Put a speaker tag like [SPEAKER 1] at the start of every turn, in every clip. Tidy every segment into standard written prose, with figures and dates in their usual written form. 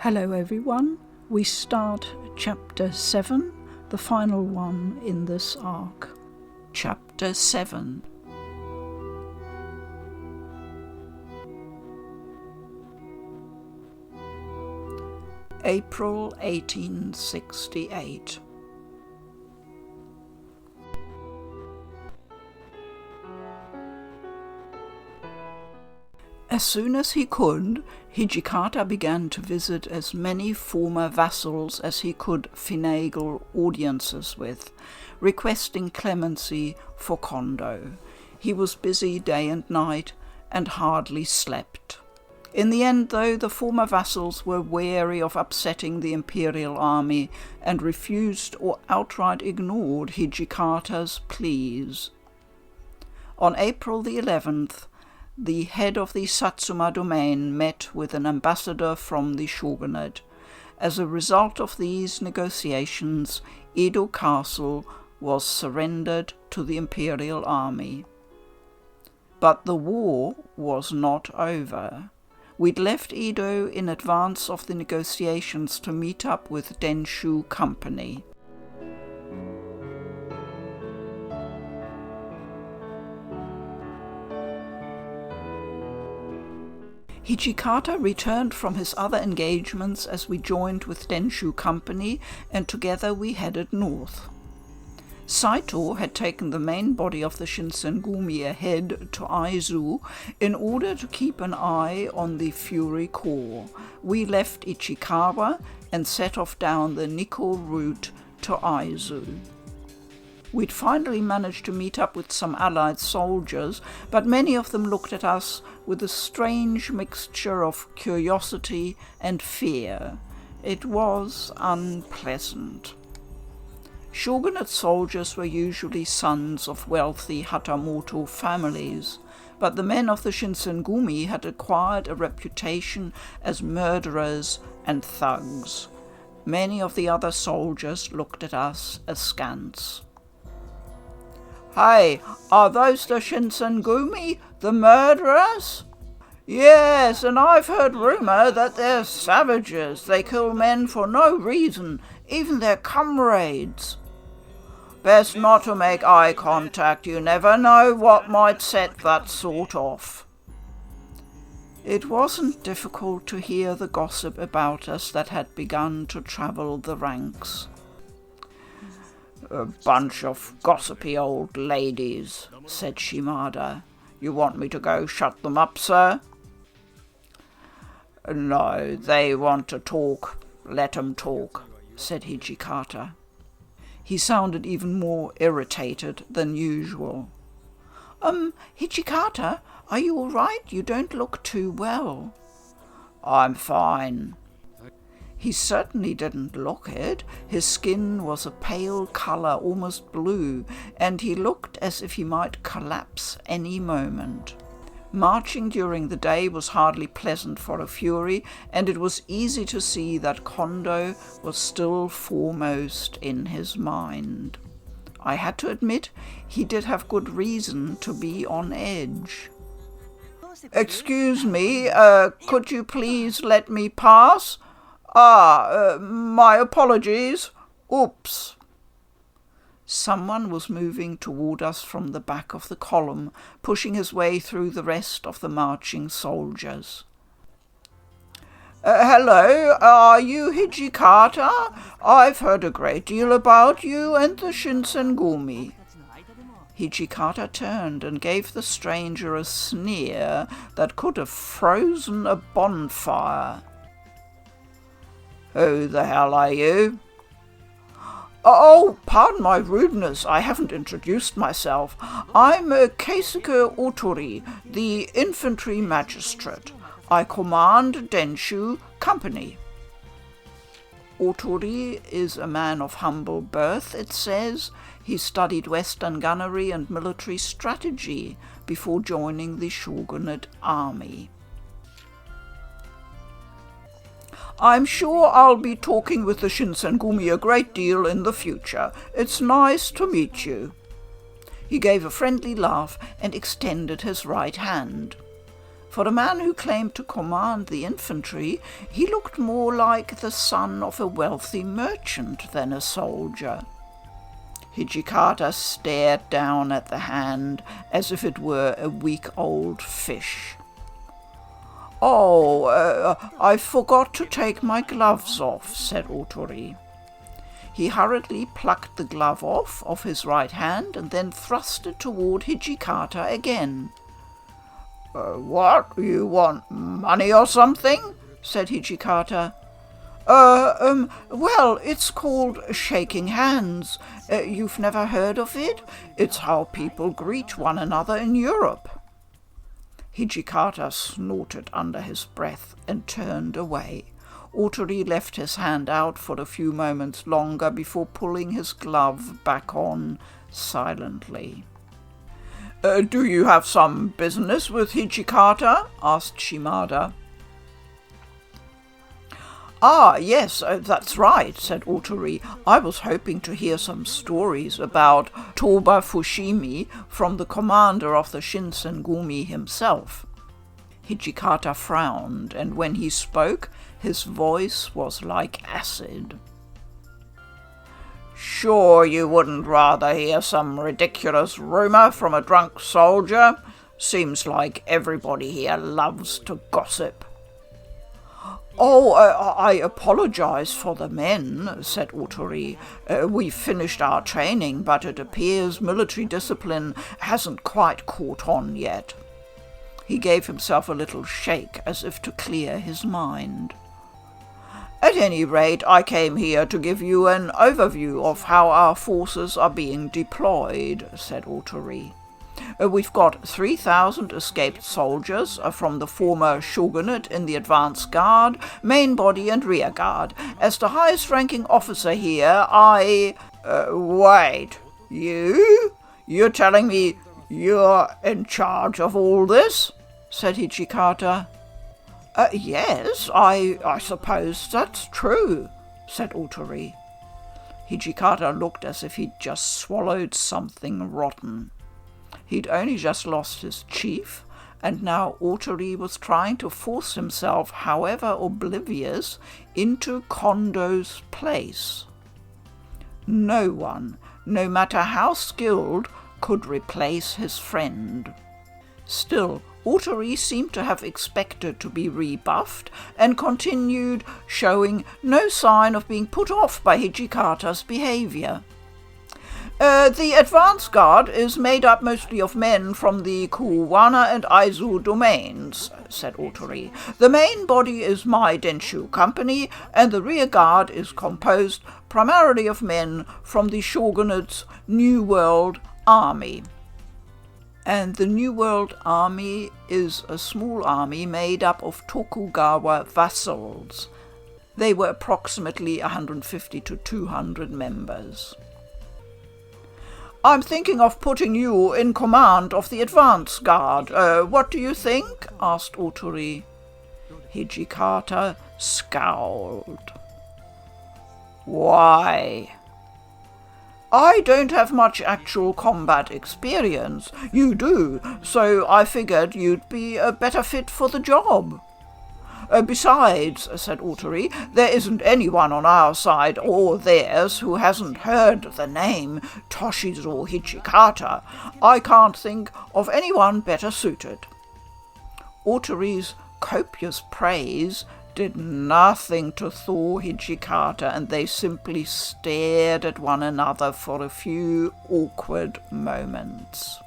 [SPEAKER 1] Hello everyone, we start Chapter 7, the final one in this arc. Chapter 7. April 1868. As soon as he could, Hijikata began to visit as many former vassals as he could finagle audiences with, requesting clemency for Kondo. He was busy day and night, and hardly slept. In the end, though, the former vassals were wary of upsetting the imperial army, and refused or outright ignored Hijikata's pleas. On April the 11th, the head of the Satsuma domain met with an ambassador from the shogunate. As a result of these negotiations, Edo Castle was surrendered to the imperial army. But the war was not over. We'd left Edo in advance of the negotiations to meet up with Denshu Company. Hijikata returned from his other engagements as we joined with Denshu Company, and together we headed north. Saito had taken the main body of the Shinsengumi ahead to Aizu in order to keep an eye on the Fury Corps. We left Ichikawa and set off down the Nikko route to Aizu. We'd finally managed to meet up with some allied soldiers, but many of them looked at us with a strange mixture of curiosity and fear. It was unpleasant. Shogunate soldiers were usually sons of wealthy Hatamoto families, but the men of the Shinsengumi had acquired a reputation as murderers and thugs. Many of the other soldiers looked at us askance. "Hey, are those the Shinsengumi, the murderers?" "Yes, and I've heard rumour that they're savages. They kill men for no reason, even their comrades." "Best not to make eye contact. You never know what might set that sort off." It wasn't difficult to hear the gossip about us that had begun to travel the ranks. "A bunch of gossipy old ladies," said Shimada. "You want me to go shut them up, sir?" "No, they want to talk. Let 'em talk," said Hijikata. He sounded even more irritated than usual. Hijikata, are you all right? You don't look too well." "I'm fine." He certainly didn't look it. His skin was a pale colour, almost blue, and he looked as if he might collapse any moment. Marching during the day was hardly pleasant for a Fury, and it was easy to see that Kondo was still foremost in his mind. I had to admit he did have good reason to be on edge. "Excuse me, could you please let me pass? My apologies. Oops." Someone was moving toward us from the back of the column, pushing his way through the rest of the marching soldiers. "Hello, are you Hijikata? I've heard a great deal about you and the Shinsengumi." Hijikata turned and gave the stranger a sneer that could have frozen a bonfire. "Who the hell are you?" "Oh, pardon my rudeness. I haven't introduced myself. I'm Keisuke Otori, the infantry magistrate. I command Denshu Company." Otori is a man of humble birth, it says. He studied Western gunnery and military strategy before joining the shogunate army. "I'm sure I'll be talking with the Shinsengumi a great deal in the future. It's nice to meet you." He gave a friendly laugh and extended his right hand. For a man who claimed to command the infantry, he looked more like the son of a wealthy merchant than a soldier. Hijikata stared down at the hand as if it were a week-old fish. "Oh, I forgot to take my gloves off," said Otori. He hurriedly plucked the glove off of his right hand and then thrust it toward Hijikata again. "What? You want money or something?" said Hijikata. Well, it's called shaking hands. You've never heard of it? It's how people greet one another in Europe." Hijikata snorted under his breath and turned away. Otori left his hand out for a few moments longer before pulling his glove back on silently. "Do you have some business with Hijikata?" asked Shimada. "Ah, yes, that's right," said Otori. "I was hoping to hear some stories about Toba Fushimi from the commander of the Shinsengumi himself." Hijikata frowned, and when he spoke, his voice was like acid. "Sure you wouldn't rather hear some ridiculous rumour from a drunk soldier? Seems like everybody here loves to gossip." "Oh, I apologize for the men," said Otori. "We've finished our training, but it appears military discipline hasn't quite caught on yet." He gave himself a little shake as if to clear his mind. "At any rate, I came here to give you an overview of how our forces are being deployed," said Otori. "We've got 3,000 escaped soldiers from the former shogunate in the advance guard, main body and rear guard. As the highest-ranking officer here, Wait, you? You're telling me you're in charge of all this?" said Hijikata. Yes, I suppose that's true," said Otori. Hijikata looked as if he'd just swallowed something rotten. He'd only just lost his chief, and now Otori was trying to force himself, however oblivious, into Kondo's place. No one, no matter how skilled, could replace his friend. Still, Otori seemed to have expected to be rebuffed, and continued, showing no sign of being put off by Hijikata's behaviour. The advance guard is made up mostly of men from the Kuwana and Aizu domains," said Otori. "The main body is my Denshu company, and the rear guard is composed primarily of men from the shogunate's New World Army." And the New World Army is a small army made up of Tokugawa vassals. They were approximately 150 to 200 members. "I'm thinking of putting you in command of the advance guard. What do you think?" asked Otori. Hijikata scowled. "Why?" "I don't have much actual combat experience. You do, so I figured you'd be a better fit for the job." "Besides," said Otori, "there isn't anyone on our side or theirs who hasn't heard the name Toshizuru Hijikata. I can't think of anyone better suited." Otori's copious praise did nothing to thaw Hijikata, and they simply stared at one another for a few awkward moments.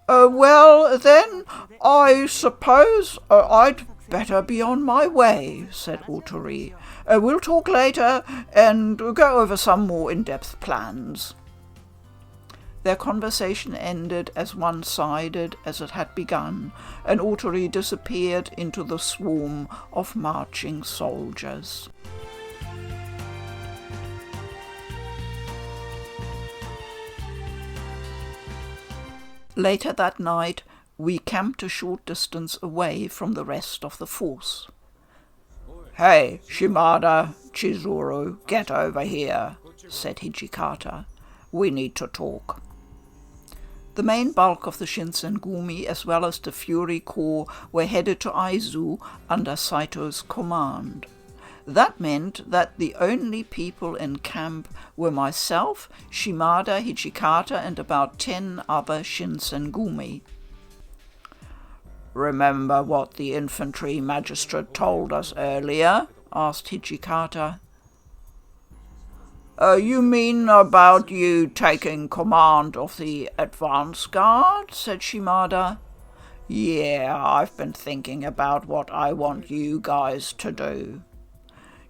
[SPEAKER 1] Well, then, I suppose I'd better be on my way," said Otori. "We'll talk later and go over some more in-depth plans." Their conversation ended as one-sided as it had begun, and Otori disappeared into the swarm of marching soldiers. Later that night, we camped a short distance away from the rest of the force. "Hey, Shimada, Chizuru, get over here," said Hijikata. "We need to talk." The main bulk of the Shinsengumi, as well as the Fury Corps, were headed to Aizu under Saito's command. That meant that the only people in camp were myself, Shimada, Hijikata, and about 10 other Shinsengumi. "Remember what the infantry magistrate told us earlier?" asked Hijikata. You mean about you taking command of the advance guard?" said Shimada. "Yeah, I've been thinking about what I want you guys to do.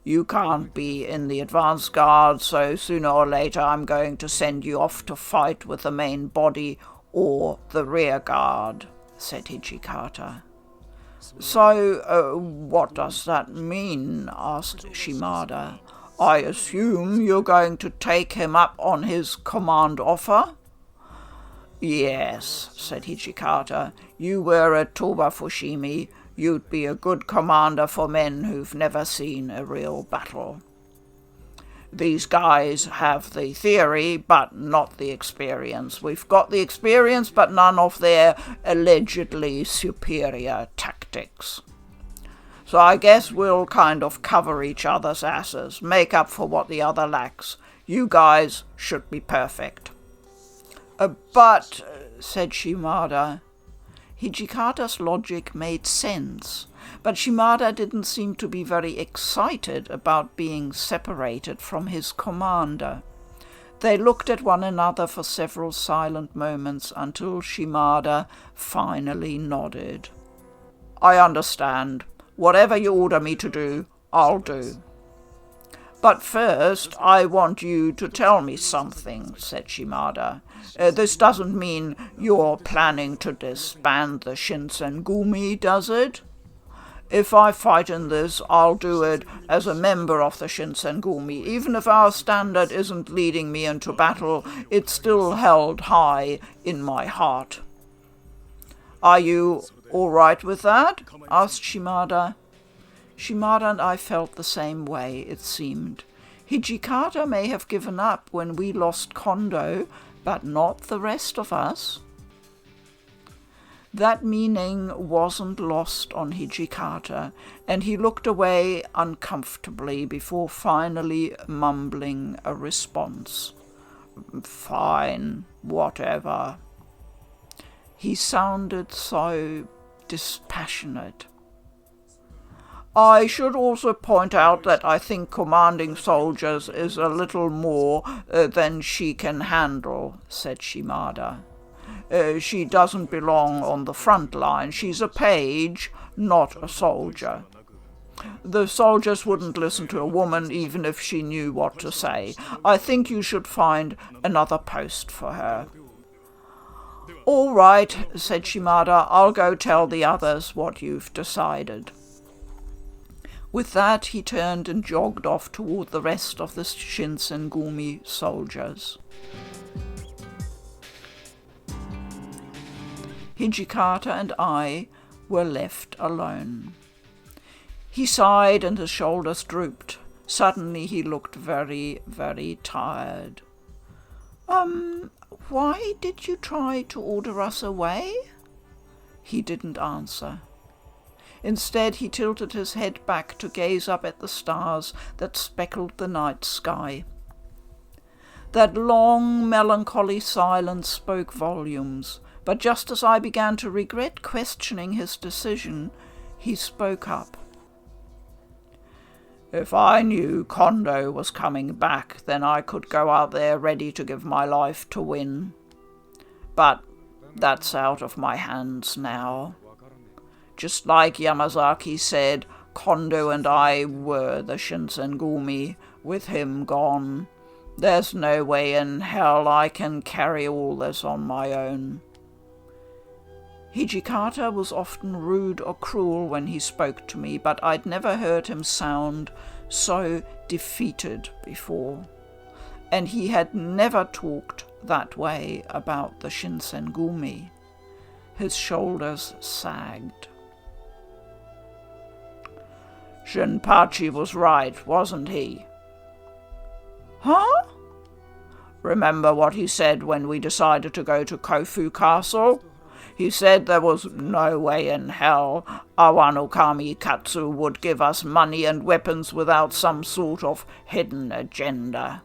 [SPEAKER 1] You can't be in the advance guard, so sooner or later I'm going to send you off to fight with the main body or the rear guard," said Hijikata. "So, what does that mean?" asked Shimada. "I assume you're going to take him up on his command offer?" "Yes," said Hijikata. "You were at Toba Fushimi. You'd be a good commander for men who've never seen a real battle. These guys have the theory, but not the experience. We've got the experience, but none of their allegedly superior tactics. So I guess we'll kind of cover each other's asses, make up for what the other lacks. You guys should be perfect." But," said Shimada. Hijikata's logic made sense, but Shimada didn't seem to be very excited about being separated from his commander. They looked at one another for several silent moments until Shimada finally nodded. "I understand. Whatever you order me to do, I'll do." "But first, I want you to tell me something," said Shimada. "This doesn't mean you're planning to disband the Shinsengumi, does it? If I fight in this, I'll do it as a member of the Shinsengumi. Even if our standard isn't leading me into battle, it's still held high in my heart." "Are you all right with that?" asked Shimada. Shimada and I felt the same way, it seemed. Hijikata may have given up when we lost Kondo, but not the rest of us. That meaning wasn't lost on Hijikata, and he looked away uncomfortably before finally mumbling a response. "Fine, whatever." He sounded so dispassionate. "I should also point out that I think commanding soldiers is a little more than she can handle," said Shimada. "She doesn't belong on the front line. She's a page, not a soldier. The soldiers wouldn't listen to a woman even if she knew what to say. I think you should find another post for her." "All right," said Shimada. "I'll go tell the others what you've decided." With that, he turned and jogged off toward the rest of the Shinsengumi soldiers. Hijikata and I were left alone. He sighed and his shoulders drooped. Suddenly he looked very, very tired. Why did you try to order us away?" He didn't answer. Instead, he tilted his head back to gaze up at the stars that speckled the night sky. That long, melancholy silence spoke volumes, but just as I began to regret questioning his decision, he spoke up. "If I knew Kondo was coming back, then I could go out there ready to give my life to win. But that's out of my hands now. Just like Yamazaki said, Kondo and I were the Shinsengumi, with him gone. There's no way in hell I can carry all this on my own." Hijikata was often rude or cruel when he spoke to me, but I'd never heard him sound so defeated before. And he had never talked that way about the Shinsengumi. His shoulders sagged. "Shinpachi was right, wasn't he?" "Huh?" Remember what he said when we decided to go to Kofu Castle? He said there was no way in hell Awano Kami Katsu would give us money and weapons without some sort of hidden agenda.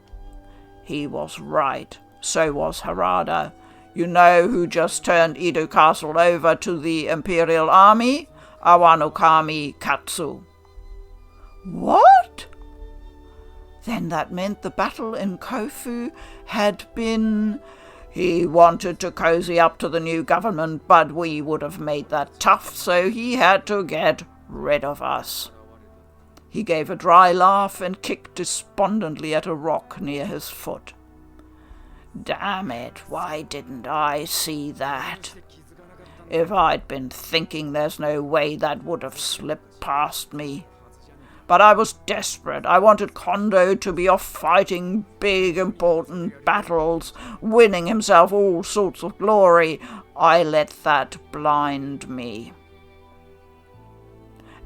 [SPEAKER 1] He was right. So was Harada. You know who just turned Edo Castle over to the Imperial Army? Awano Kami Katsu. What? Then that meant the battle in Kofu had been... He wanted to cozy up to the new government, but we would have made that tough, so he had to get rid of us. He gave a dry laugh and kicked despondently at a rock near his foot. Damn it, why didn't I see that? If I'd been thinking, there's no way that would have slipped past me. But I was desperate. I wanted Kondo to be off fighting big, important battles, winning himself all sorts of glory. I let that blind me.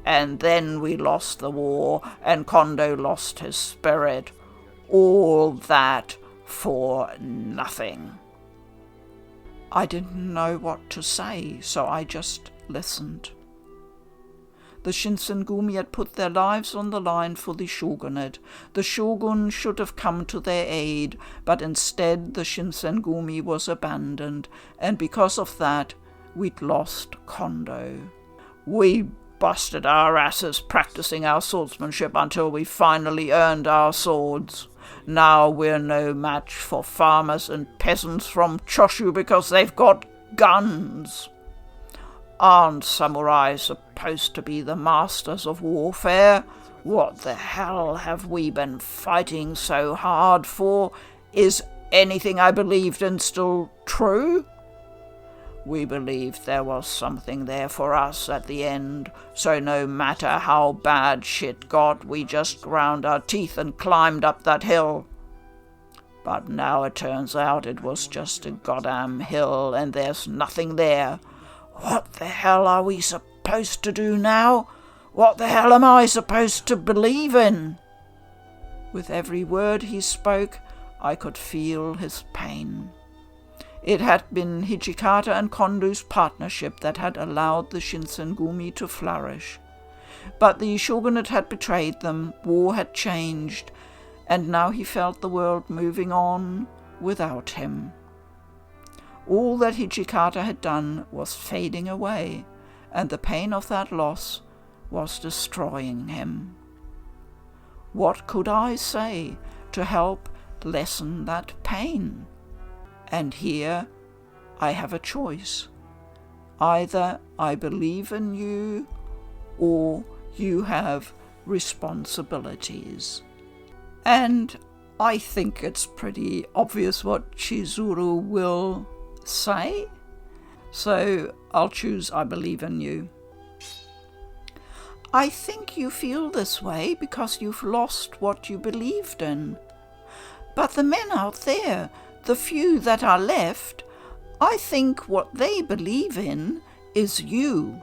[SPEAKER 1] And then we lost the war, and Kondo lost his spirit. All that for nothing. I didn't know what to say, so I just listened. The Shinsengumi had put their lives on the line for the shogunate. The shogun should have come to their aid, but instead the Shinsengumi was abandoned, and because of that, we'd lost Kondo. We busted our asses practicing our swordsmanship until we finally earned our swords. Now we're no match for farmers and peasants from Choshu because they've got guns. Aren't samurai supposed to be the masters of warfare? What the hell have we been fighting so hard for? Is anything I believed in still true? We believed there was something there for us at the end, so no matter how bad shit got, we just ground our teeth and climbed up that hill. But now it turns out it was just a goddamn hill, and there's nothing there. What the hell are we supposed to do now? What the hell am I supposed to believe in? With every word he spoke, I could feel his pain. It had been Hijikata and Kondo's partnership that had allowed the Shinsengumi to flourish. But the shogunate had betrayed them, war had changed, and now he felt the world moving on without him. All that Hijikata had done was fading away, and the pain of that loss was destroying him. What could I say to help lessen that pain? And here I have a choice. Either I believe in you, or you have responsibilities. And I think it's pretty obvious what Chizuru will say, so I'll choose I believe in you. I think you feel this way because you've lost what you believed in. But the men out there, the few that are left, I think what they believe in is you.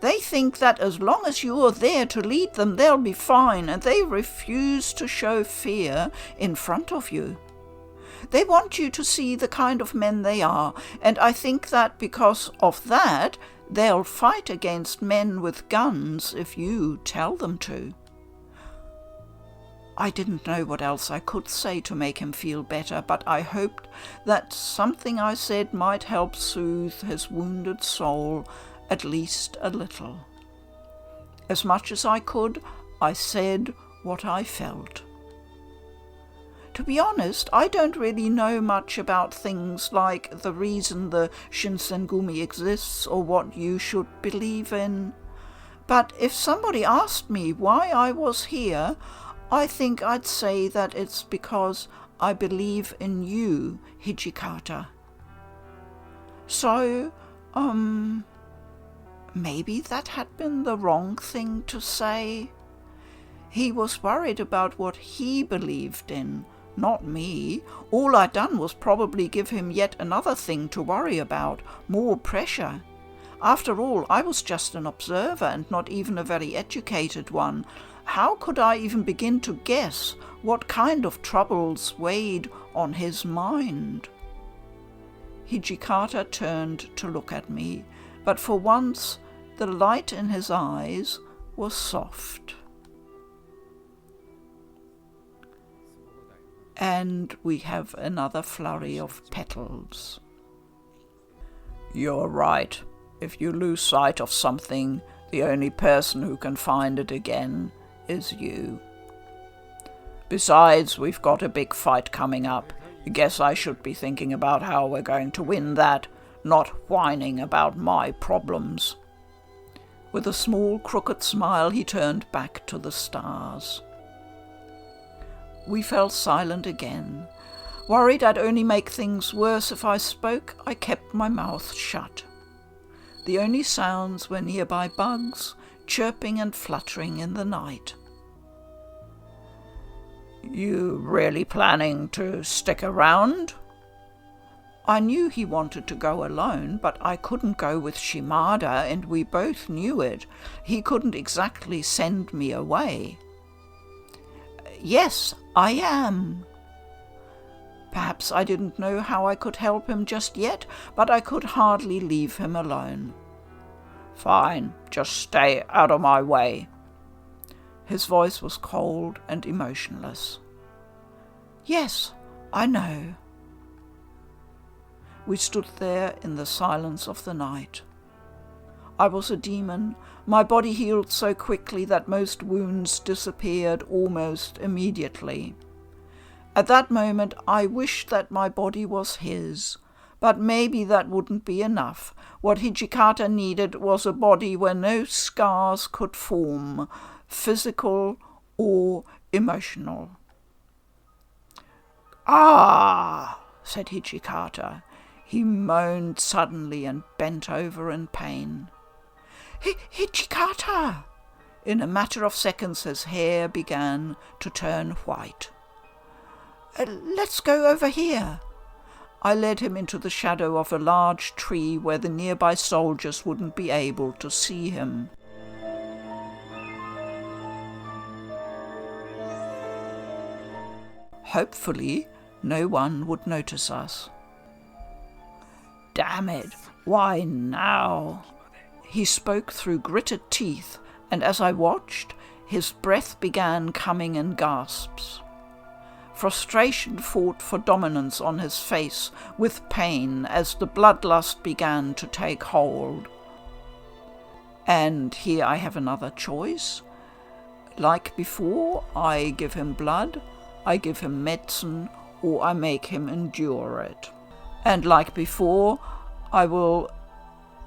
[SPEAKER 1] They think that as long as you are there to lead them, they'll be fine, and they refuse to show fear in front of you. They want you to see the kind of men they are, and I think that because of that, they'll fight against men with guns if you tell them to. I didn't know what else I could say to make him feel better, but I hoped that something I said might help soothe his wounded soul at least a little. As much as I could, I said what I felt. To be honest, I don't really know much about things like the reason the Shinsengumi exists or what you should believe in. But if somebody asked me why I was here, I think I'd say that it's because I believe in you, Hijikata. So, maybe that had been the wrong thing to say. He was worried about what he believed in, not me. All I'd done was probably give him yet another thing to worry about, more pressure. After all, I was just an observer and not even a very educated one. How could I even begin to guess what kind of troubles weighed on his mind. Hijikata turned to look at me, but for once the light in his eyes was soft. And we have another flurry of petals. You're right. If you lose sight of something, the only person who can find it again is you. Besides, we've got a big fight coming up. I guess I should be thinking about how we're going to win that, not whining about my problems. With a small crooked smile, he turned back to the stars. We fell silent again. Worried I'd only make things worse if I spoke, I kept my mouth shut. The only sounds were nearby bugs, chirping and fluttering in the night. You really planning to stick around? I knew he wanted to go alone, but I couldn't go with Shimada, and we both knew it. He couldn't exactly send me away. Yes, I am. Perhaps I didn't know how I could help him just yet, but I could hardly leave him alone. Fine, just stay out of my way. His voice was cold and emotionless. Yes, I know. We stood there in the silence of the night. I was a demon. My body healed so quickly that most wounds disappeared almost immediately. At that moment I wished that my body was his, but maybe that wouldn't be enough. What Hijikata needed was a body where no scars could form, physical or emotional. Ah, said Hijikata. He moaned suddenly and bent over in pain. Hijikata! In a matter of seconds his hair began to turn white. Let's go over here. I led him into the shadow of a large tree where the nearby soldiers wouldn't be able to see him. Hopefully, no one would notice us. Damn it, why now? He spoke through gritted teeth, and as I watched, his breath began coming in gasps. Frustration fought for dominance on his face with pain as the bloodlust began to take hold. And here I have another choice. Like before, I give him blood, I give him medicine, or I make him endure it. And like before, I will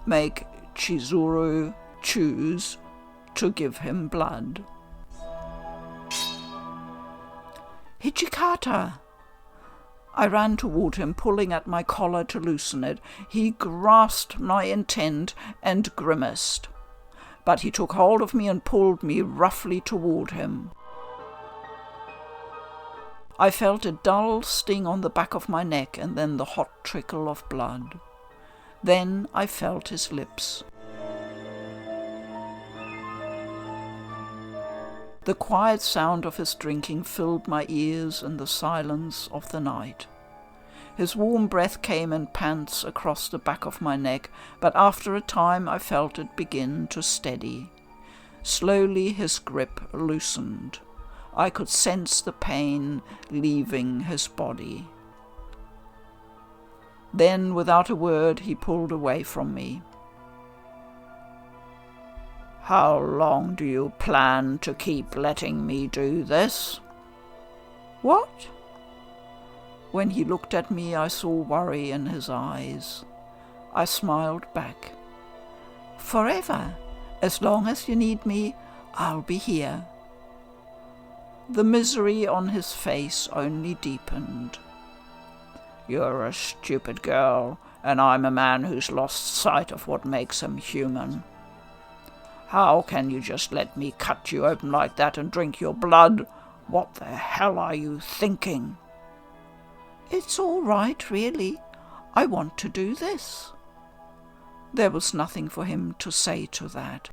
[SPEAKER 1] make Chizuru choose to give him blood. Hijikata! I ran toward him, pulling at my collar to loosen it. He grasped my intent and grimaced. But he took hold of me and pulled me roughly toward him. I felt a dull sting on the back of my neck and then the hot trickle of blood. Then I felt his lips. The quiet sound of his drinking filled my ears in the silence of the night. His warm breath came in pants across the back of my neck, but after a time I felt it begin to steady. Slowly his grip loosened. I could sense the pain leaving his body. Then, without a word, he pulled away from me. How long do you plan to keep letting me do this? What? When he looked at me, I saw worry in his eyes. I smiled back. Forever. As long as you need me, I'll be here. The misery on his face only deepened. You're a stupid girl, and I'm a man who's lost sight of what makes him human. How can you just let me cut you open like that and drink your blood? What the hell are you thinking? It's all right, really. I want to do this. There was nothing for him to say to that.